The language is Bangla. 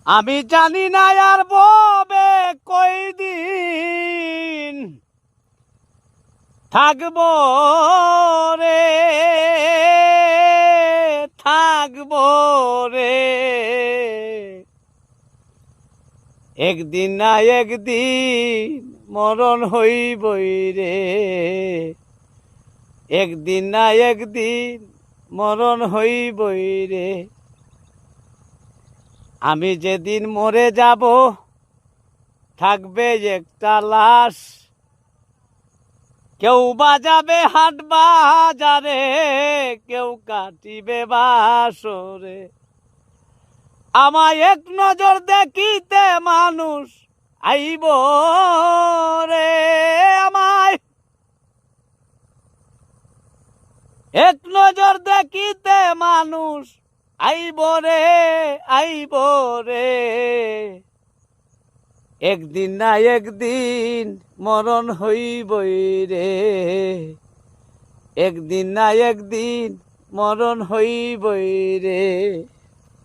আমি জানি না আর ববে কয়দিন থাকবো রে, থাকবো রে। একদিন না একদিন মরণ হইবই রে, একদিন না একদিন মরণ হইবই রে। আমি যেদিন মরে যাব থাকবে একটা লাশ, কেউ বাজাবে হাট বাজারে, কেউ কাটিবে বাসরে। আমায় এক নজর দেখিতে মানুষ আইব রে, আমায় এক নজর দেখিতে মানুষ আইব রে, আইব রে। একদিন না একদিন মরণ হইবই রে, একদিন না একদিন মরণ হইবই রে।